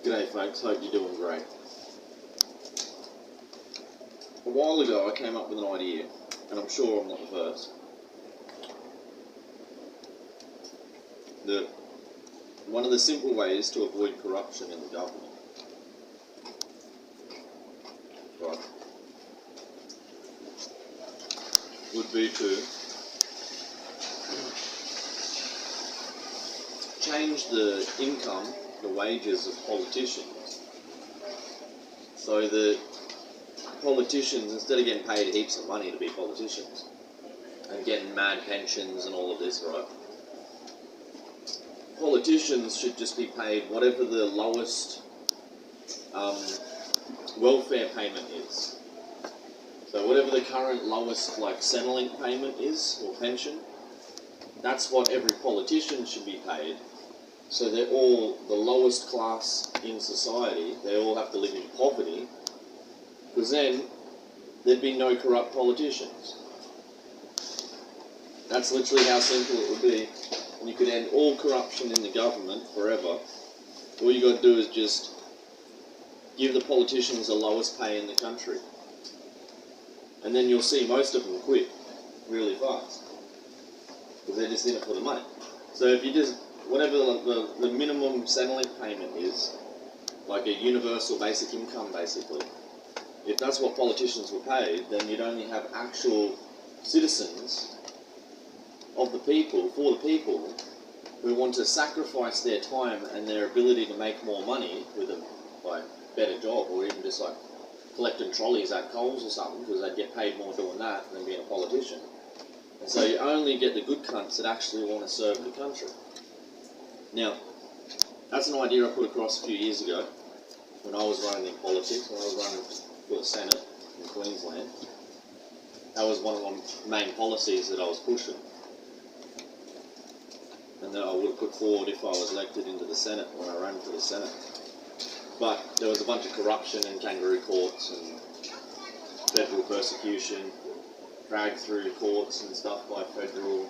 G'day folks, hope you're doing great. A while ago I came up with an idea, and I'm sure I'm not the first, that one of the simple ways to avoid corruption in the government, right, would be to change the income, the wages of politicians, so that politicians, instead of getting paid heaps of money to be politicians and getting mad pensions and all of this, right, politicians should just be paid whatever the lowest welfare payment is. So whatever the current lowest Centrelink payment is, or pension, that's what every politician should be paid. So they're all the lowest class in society. They all have to live in poverty, because then there'd be no corrupt politicians. That's literally how simple it would be. And you could end all corruption in the government forever. All you got to do is just give the politicians the lowest pay in the country. And then you'll see most of them quit really fast, because they're just in it for the money. So if you just, whatever the minimum Centrelink payment is, like a universal basic income basically, if that's what politicians were paid, then you'd only have actual citizens of the people, for the people, who want to sacrifice their time and their ability to make more money with a better job, or even just collecting trolleys at Coles or something, because they'd get paid more doing that than being a politician. And so you only get the good cunts that actually want to serve the country. Now, that's an idea I put across a few years ago when I was running in politics, when I was running for the Senate in Queensland. That was one of my main policies that I was pushing, and that I would have put forward if I was elected into the Senate when I ran for the Senate. But there was a bunch of corruption in kangaroo courts and federal persecution, dragged through courts and stuff by federal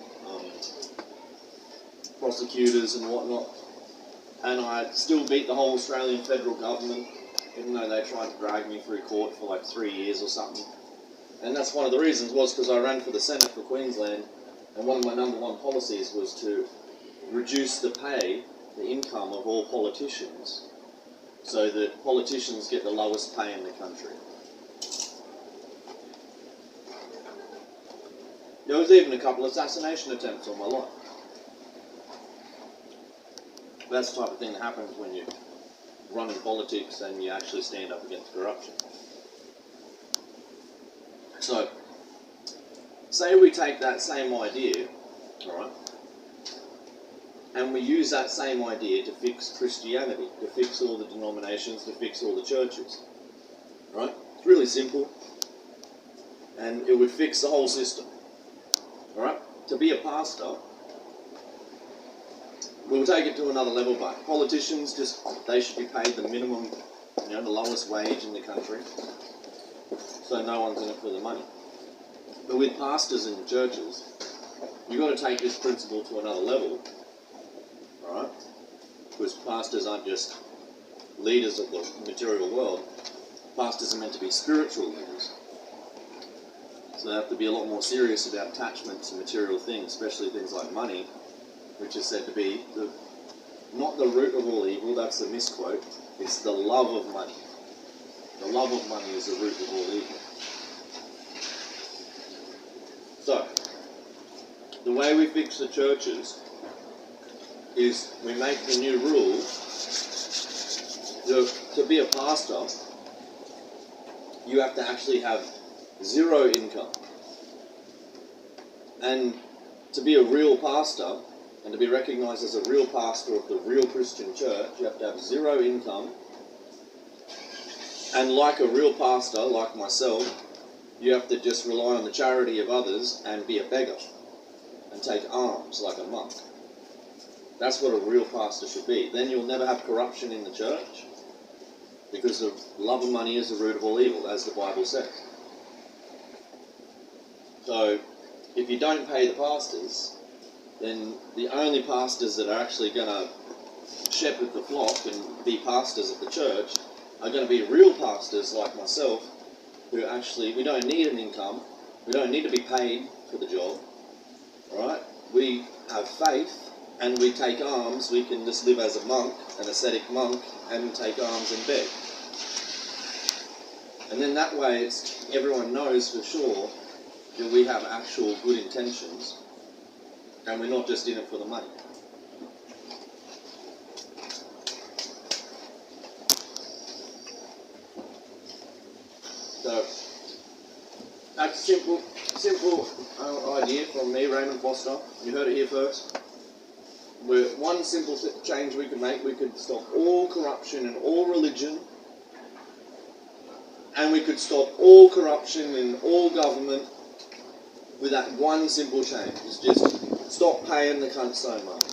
prosecutors and whatnot. And I still beat the whole Australian federal government, even though they tried to drag me through court for 3 years or something. And that's one of the reasons, was because I ran for the Senate for Queensland, and one of my number one policies was to reduce the pay, the income of all politicians, so that politicians get the lowest pay in the country. There was even a couple of assassination attempts on my life. That's the type of thing that happens when you run in politics and you actually stand up against corruption. So, say we take that same idea, alright, and we use that same idea to fix Christianity, to fix all the denominations, to fix all the churches. Right? It's really simple, and it would fix the whole system. Alright? To be a pastor, we'll take it to another level, but politicians, they should be paid the minimum, the lowest wage in the country, so no one's in it for the money. But with pastors in churches, you've got to take this principle to another level. Alright? Because pastors aren't just leaders of the material world. Pastors are meant to be spiritual leaders. So they have to be a lot more serious about attachment to material things, especially things like money, which is said to be not the root of all evil. That's the misquote. It's the love of money. The love of money is the root of all evil. So, the way we fix the churches is we make the new rule to be a pastor, you have to actually have zero income. And to be a real pastor, and to be recognised as a real pastor of the real Christian church, you have to have zero income. And like a real pastor, like myself, you have to just rely on the charity of others and be a beggar and take alms like a monk. That's what a real pastor should be. Then you'll never have corruption in the church, because the love of money is the root of all evil, as the Bible says. So, if you don't pay the pastors, then the only pastors that are actually going to shepherd the flock and be pastors at the church are going to be real pastors like myself, who actually, we don't need an income, we don't need to be paid for the job, alright? We have faith and we take alms. We can just live as a monk, an ascetic monk, and take alms and beg. And then that way everyone knows for sure that we have actual good intentions and we're not just in it for the money. So that's a simple idea from me, Raymond Foster. You heard it here first. One simple change we could make, we could stop all corruption in all religion, and we could stop all corruption in all government with that one simple change. It's just stop paying the cunts so much.